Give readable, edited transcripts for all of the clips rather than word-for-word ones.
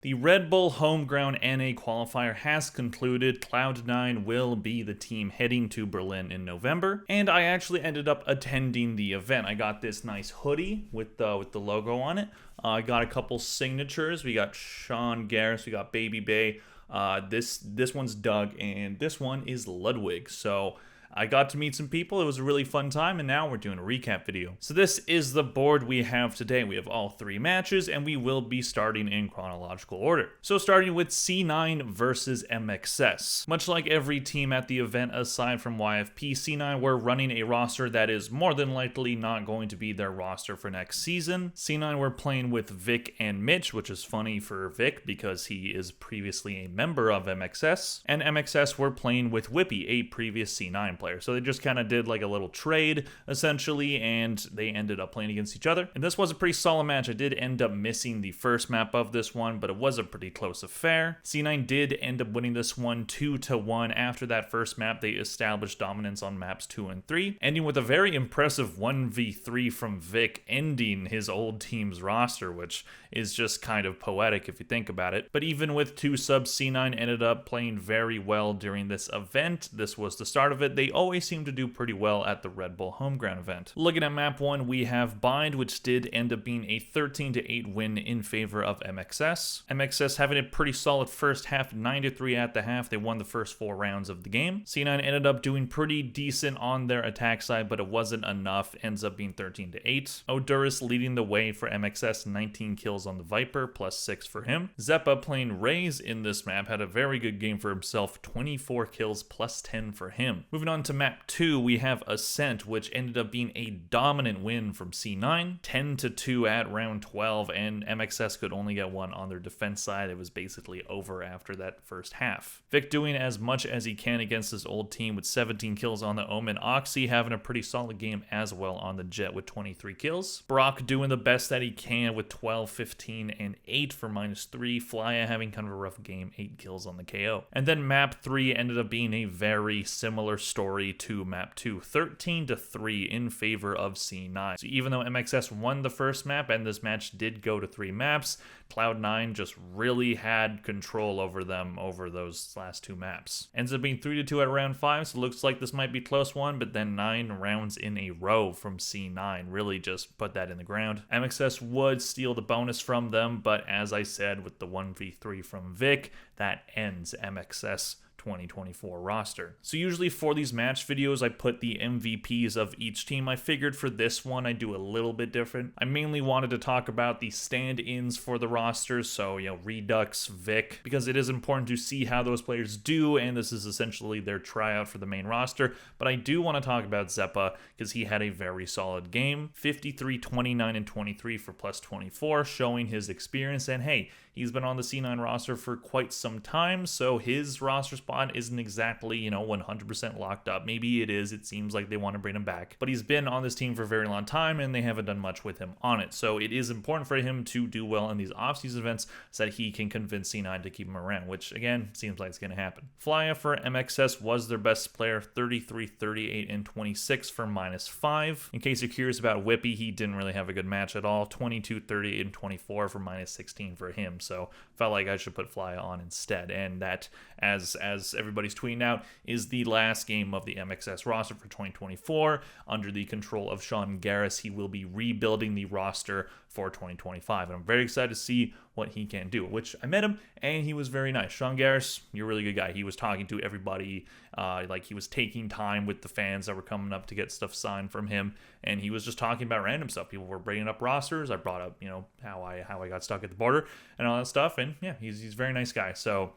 The Red Bull Homegrown NA qualifier has concluded. Cloud9 will be the team heading to Berlin in November, and I actually ended up attending the event. I got this nice hoodie with the logo on it. I got a couple signatures. We got Sean Garris, we got Baby Bay. This one's Doug, and this one is Ludwig. So I got to meet some people. It was a really fun time, and now we're doing a recap video. So this is the board we have today. We have all 3 matches, and we will be starting in chronological order. So starting with C9 versus MXS. Much like every team at the event aside from YFP, C9 were running a roster that is more than likely not going to be their roster for next season. C9 were playing with Vic and Mitch, which is funny for Vic because he is previously a member of MXS, and MXS were playing with Whippy, a previous C9 player. So they just kind of did like a little trade essentially, and they ended up playing against each other. And this was a pretty solid match. I did end up missing the first map of this one, but it was a pretty close affair. C9 did end up winning this one 2-1. After that first map, they established dominance on maps 2 and 3, ending with a very impressive 1v3 from Vic, ending his old team's roster, which is just kind of poetic if you think about it. But even with 2 subs, C9 ended up playing very well during this event. This was the start of it. They always seem to do pretty well at the Red Bull Homegrown event. Looking at map 1, we have Bind, which did end up being a 13-8 win in favor of MXS. MXS having a pretty solid first half, 9-3 at the half. They won the first 4 rounds of the game. C9 ended up doing pretty decent on their attack side, but it wasn't enough. Ends up being 13-8. Odurus leading the way for MXS, 19 kills on the Viper, plus 6 for him. Zeppa playing Raze in this map had a very good game for himself, 24 kills plus 10 for him. Moving on to map 2, we have Ascent, which ended up being a dominant win from C9, 10-2 at round 12, and MXS could only get 1 on their defense side. It was basically over after that first half. Vic doing as much as he can against his old team with 17 kills on the Omen. Oxy having a pretty solid game as well on the Jet with 23 kills. Brock doing the best that he can with 12, 15, and 8 for -3. Flya having kind of a rough game, 8 kills on the KO. And then map 3 ended up being a very similar story to map 2, 13-3 in favor of C9. So even though MXS won the first map and this match did go to 3 maps, Cloud9 just really had control over them over those last 2 maps. Ends up being 3-2 at round 5, so it looks like this might be a close one, but then 9 rounds in a row from C9 really just put that in the ground. MXS would steal the bonus from them, but as I said, with the 1v3 from Vic, that ends MXS 2024 roster. So usually for these match videos, I put the MVPs of each team. I figured for this one, I do a little bit different. I mainly wanted to talk about the stand-ins for the rosters, so, Redux, Vic, because it is important to see how those players do, and this is essentially their tryout for the main roster. But I do want to talk about Zeppa, because he had a very solid game. 53, 29, and 23 for plus 24, showing his experience, and hey, he's been on the C9 roster for quite some time, so his roster spot isn't exactly, 100% locked up. Maybe it is. It seems like they want to bring him back. But he's been on this team for a very long time, and they haven't done much with him on it. So it is important for him to do well in these offseason events so that he can convince C9 to keep him around, which, again, seems like it's going to happen. Flya for MXS was their best player, 33, 38, and 26 for -5. In case you're curious about Whippy, he didn't really have a good match at all. 22, 38, and 24 for -16 for him. So felt like I should put Flya on instead. And that, as everybody's tweeting out, is the last game of the MXS roster for 2024 under the control of Sean Garris. He will be rebuilding the roster for 2025, and I'm very excited to see what he can do, which I met him and he was very nice. Sean Garris, you're a really good guy. He was talking to everybody, like he was taking time with the fans that were coming up to get stuff signed from him, and he was just talking about random stuff. People were bringing up rosters. I brought up, how I got stuck at the border and all that stuff, and yeah, he's a very nice guy. So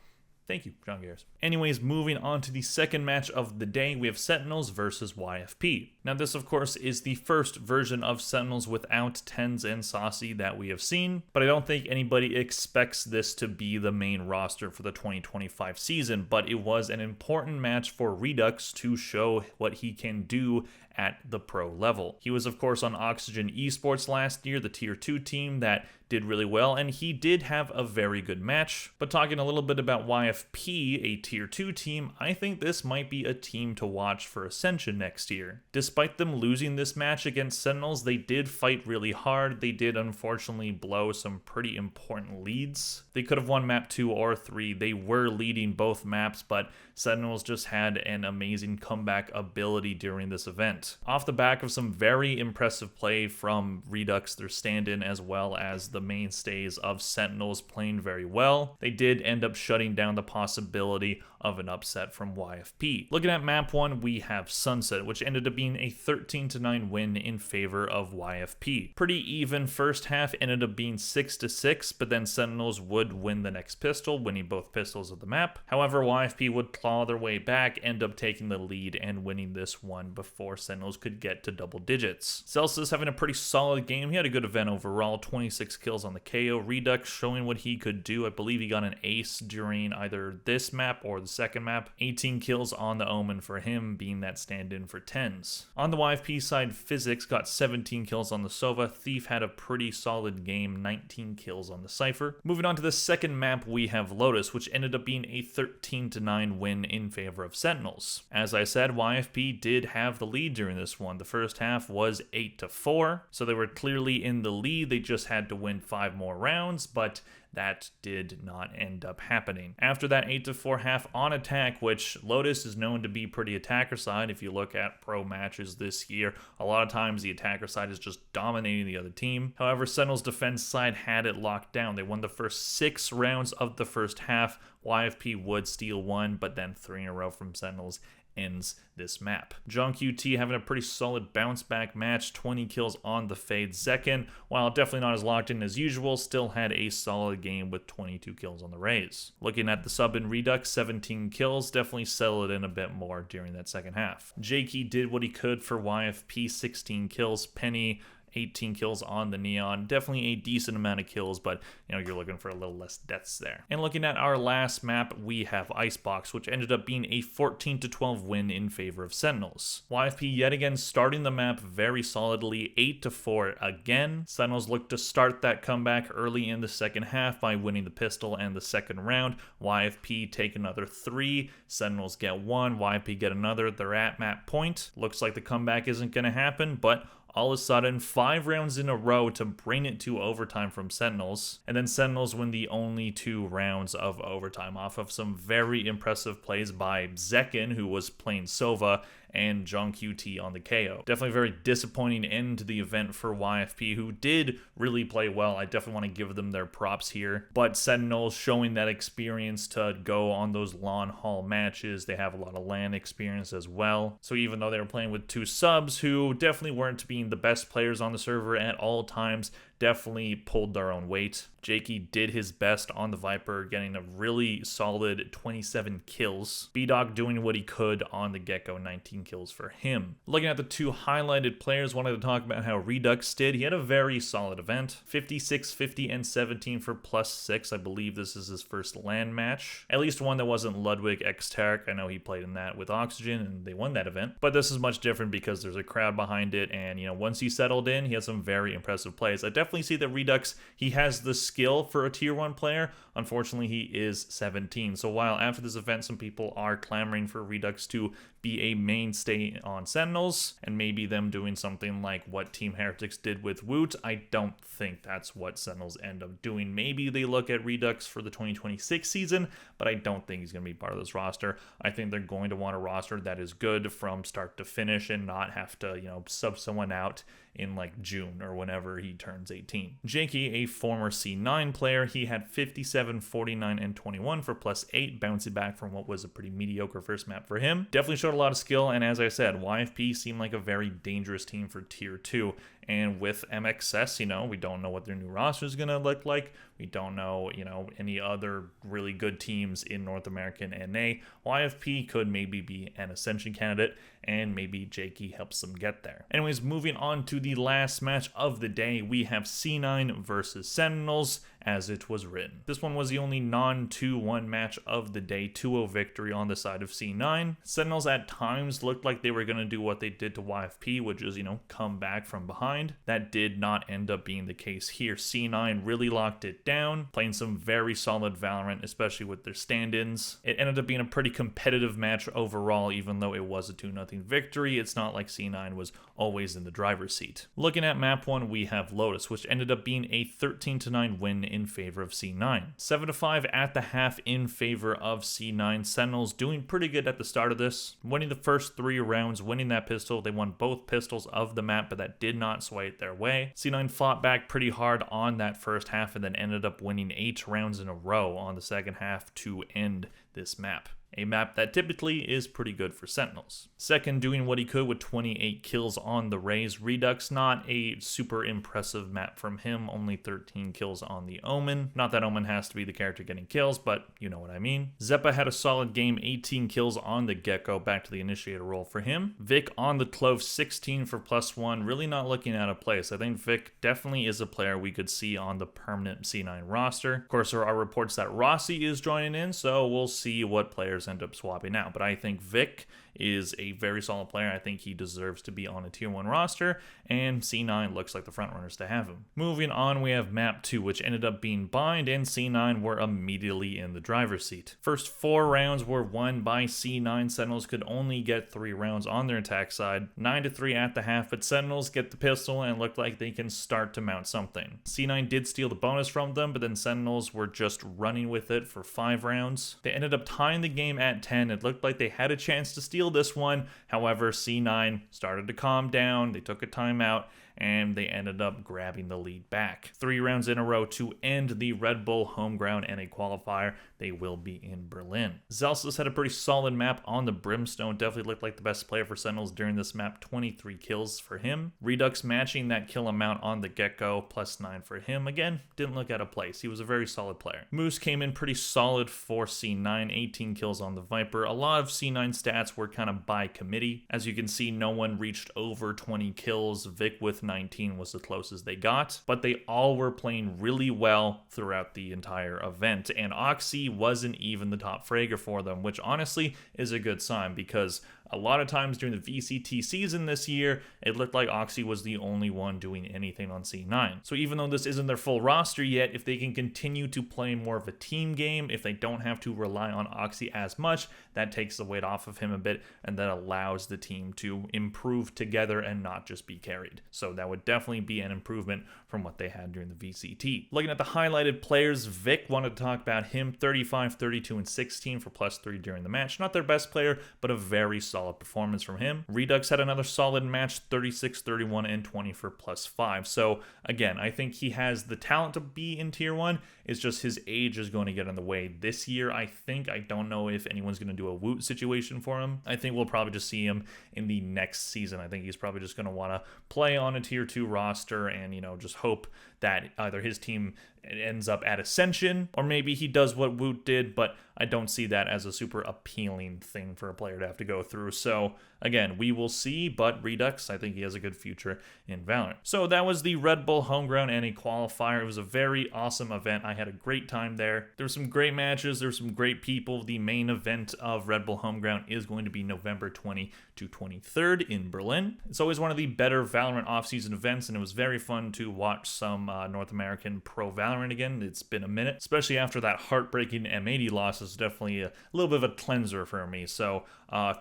thank you, John Garris. Anyways, moving on to the second match of the day, we have Sentinels versus YFP. Now this, of course, is the first version of Sentinels without Tens and Saucy that we have seen, but I don't think anybody expects this to be the main roster for the 2025 season, but it was an important match for Redux to show what he can do at the pro level. He was, of course, on Oxygen Esports last year, the tier 2 team that did really well, and he did have a very good match. But talking a little bit about YFP, a tier 2 team, I think this might be a team to watch for Ascension next year. Despite them losing this match against Sentinels, they did fight really hard. They did unfortunately blow some pretty important leads. They could have won map 2 or 3. They were leading both maps, but Sentinels just had an amazing comeback ability during this event. Off the back of some very impressive play from Redux, their stand-in, as well as the mainstays of Sentinels playing very well, they did end up shutting down the possibility of an upset from YFP. Looking at map 1, we have Sunset, which ended up being a 13-9 win in favor of YFP. Pretty even first half, ended up being 6-6, but then Sentinels would win the next pistol, winning both pistols of the map. However, YFP would claw their way back, end up taking the lead and winning this one before Sentinels could get to double digits. Celsius having a pretty solid game. He had a good event overall, 26 kills on the KO. Redux showing what he could do. I believe he got an ace during either this map or the second map. 18 kills on the Omen for him, being that stand-in for 10s. On the YFP side, Physics got 17 kills on the Sova. Thief had a pretty solid game, 19 kills on the Cypher. Moving on to the second map, we have Lotus, which ended up being a 13-9 win in favor of Sentinels. As I said, YFP did have the lead during this one. The first half was 8-4, so they were clearly in the lead. They just had to win 5 more rounds, but that did not end up happening. After that 8-4 half on attack, which Lotus is known to be pretty attacker side. If you look at pro matches this year, a lot of times the attacker side is just dominating the other team. However, Sentinel's defense side had it locked down. They won the first 6 rounds of the first half. YFP would steal 1, but then 3 in a row from Sentinels ends this map. John QT having a pretty solid bounce back match, 20 kills on the Fade second, while definitely not as locked in as usual, still had a solid game with 22 kills on the Rays. Looking at the sub in Redux, 17 kills, definitely settled in a bit more during that second half. Jakey did what he could for YFP, 16 kills. Penny, 18 kills on the Neon. Definitely a decent amount of kills, but you're looking for a little less deaths there. And looking at our last map, we have Icebox, which ended up being a 14-12 win in favor of Sentinels. YFP yet again starting the map very solidly, 8-4 again. Sentinels looked to start that comeback early in the second half by winning the pistol and the second round. YFP take another 3, Sentinels get 1, YFP get another. They're at map point. Looks like the comeback isn't going to happen, but all of a sudden, 5 rounds in a row to bring it to overtime from Sentinels. And then Sentinels win the only 2 rounds of overtime off of some very impressive plays by Zekin, who was playing Sova, and John QT on the KO. Definitely a very disappointing end to the event for YFP, who did really play well. I definitely want to give them their props here. But Sentinels showing that experience to go on those lawn hall matches. They have a lot of LAN experience as well. So even though they were playing with 2 subs who definitely weren't being the best players on the server at all times, definitely pulled their own weight. Jakey did his best on the Viper, getting a really solid 27 kills. B-Dog doing what he could on the Gecko, 19 kills for him. Looking at the 2 highlighted players, wanted to talk about how Redux did. He had a very solid event. 56, 50, and 17 for +6. I believe this is his first LAN match. At least one that wasn't Ludwig x Tarek. I know he played in that with Oxygen, and they won that event. But this is much different because there's a crowd behind it, and once he settled in, he had some very impressive plays. I definitely see that Redux, he has the skill for a tier 1 player. Unfortunately, he is 17. So while after this event, some people are clamoring for Redux to be a mainstay on Sentinels, and maybe them doing something like what Team Heretics did with Woot, I don't think that's what Sentinels end up doing. Maybe they look at Redux for the 2026 season, but I don't think he's going to be part of this roster. I think they're going to want a roster that is good from start to finish and not have to, sub someone out in like June or whenever he turns 18. Jakey, a former C9 player, he had 57, 49, and 21 for +8, bouncing back from what was a pretty mediocre first map for him. Definitely showed a lot of skill, and as I said, YFP seemed like a very dangerous team for tier 2. And with MXS, we don't know what their new roster is going to look like. We don't know, any other really good teams in North American NA. YFP could maybe be an Ascension candidate, and maybe Jakey helps them get there. Anyways, moving on to the last match of the day, we have C9 versus Sentinels. as it was written. This one was the only non-2-1 match of the day, 2-0 victory on the side of C9. Sentinels at times looked like they were going to do what they did to YFP, which is, come back from behind. That did not end up being the case here. C9 really locked it down, playing some very solid Valorant, especially with their stand-ins. It ended up being a pretty competitive match overall, even though it was a 2-0 victory. It's not like C9 was always in the driver's seat. Looking at map 1, we have Lotus, which ended up being a 13-9 win in favor of C9. 7-5 at the half in favor of C9. Sentinels doing pretty good at the start of this, winning the first 3 rounds, winning that pistol. They won both pistols of the map, but that did not sway it their way. C9 fought back pretty hard on that first half and then ended up winning 8 rounds in a row on the second half to end this map. A map that typically is pretty good for Sentinels. Second, doing what he could with 28 kills on the Raze. Redux, not a super impressive map from him, only 13 kills on the Omen. Not that Omen has to be the character getting kills, but you know what I mean. Zeppa had a solid game, 18 kills on the Gecko, back to the initiator role for him. Vic on the Clove, 16 for +1, really not looking out of place. I think Vic definitely is a player we could see on the permanent C9 roster. Of course, there are reports that Rossi is joining in, so we'll see what players end up swapping out, but I think Vic is a very solid player. I think he deserves to be on a tier 1 roster, and C9 looks like the frontrunners to have him. Moving on, we have map 2, which ended up being Bind, and C9 were immediately in the driver's seat. First 4 rounds were won by C9. Sentinels could only get 3 rounds on their attack side, 9-3 at the half, but Sentinels get the pistol and look like they can start to mount something. C9 did steal the bonus from them, but then Sentinels were just running with it for 5 rounds. They ended up tying the game at 10. It looked like they had a chance to steal this one. However, C9 started to calm down. They took a timeout and they ended up grabbing the lead back. 3 rounds in a row to end the Red Bull home ground and a qualifier. They will be in Berlin. Zelsis had a pretty solid map on the Brimstone. Definitely looked like the best player for Sentinels during this map. 23 kills for him. Redux matching that kill amount on the Gecko, +9 for him. Again, didn't look out of place. He was a very solid player. Moose came in pretty solid for C9. 18 kills on the Viper. A lot of C9 stats were kind of by committee. As you can see, no one reached over 20 kills. Vic with 19 was the closest they got, but they all were playing really well throughout the entire event, and Oxy wasn't even the top fragger for them, which honestly is a good sign, because a lot of times during the VCT season this year, it looked like Oxy was the only one doing anything on C9. So even though this isn't their full roster yet, if they can continue to play more of a team game, if they don't have to rely on Oxy as much, that takes the weight off of him a bit, and that allows the team to improve together and not just be carried. So that would definitely be an improvement from what they had during the VCT. Looking at the highlighted players, Vic, wanted to talk about him. 35, 32, and 16 for +3 during the match. Not their best player, but a very solid performance from him. Redux had another solid match, 36, 31, and 20 for +5. So again, I think he has the talent to be in tier 1. It's just his age is going to get in the way this year, I think. I don't know if anyone's going to do a Woot situation for him. I think we'll probably just see him in the next season. I think he's probably just going to want to play on a tier 2 roster and, just hope that either his team ends up at Ascension, or maybe he does what Woot did, but I don't see that as a super appealing thing for a player to have to go through. So again, we will see, but Redux, I think he has a good future in Valorant. So that was the Red Bull Homeground and a qualifier. It was a very awesome event. I had a great time there. There were some great matches. There were some great people. The main event of Red Bull Homeground is going to be November 20 to 23rd in Berlin. It's always one of the better Valorant off-season events, and it was very fun to watch some North American pro Valorant again. It's been a minute, especially after that heartbreaking M80 loss. Is definitely a little bit of a cleanser for me. So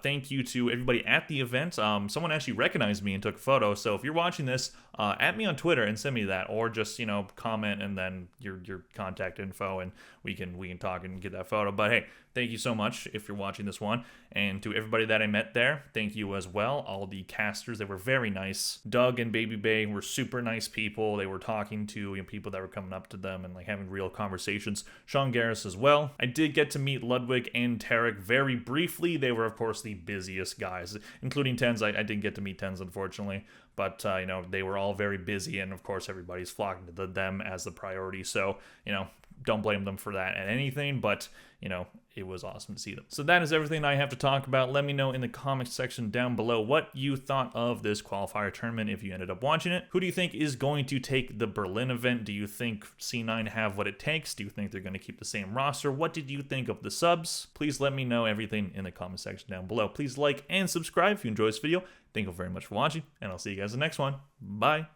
thank you to everybody at the event. Someone actually recognized me and took a photo. So if you're watching this, at me on Twitter and send me that, or just comment and then your contact info, and we can talk and get that photo. But hey, thank you so much if you're watching this one, and to everybody that I met there, thank you as well. All the casters, they were very nice. Doug and Baby Bay were super nice people. They were talking to people that were coming up to them and having real conversations. Sean Garris as well. I did get to meet Ludwig and Tarek very briefly. They were of course the busiest guys, including Tens. I didn't get to meet Tens, unfortunately, but you know, they were all very busy, and of course everybody's flocking to them as the priority. So you know, don't blame them for that at anything, but you know, it was awesome to see them. So that is everything I have to talk about. Let me know in the comments section down below what you thought of this qualifier tournament if you ended up watching it. Who do you think is going to take the Berlin event? Do you think C9 have what it takes? Do you think they're going to keep the same roster? What did you think of the subs? Please let me know everything in the comment section down below. Please like and subscribe if you enjoyed this video. Thank you very much for watching, and I'll see you guys in the next one. Bye.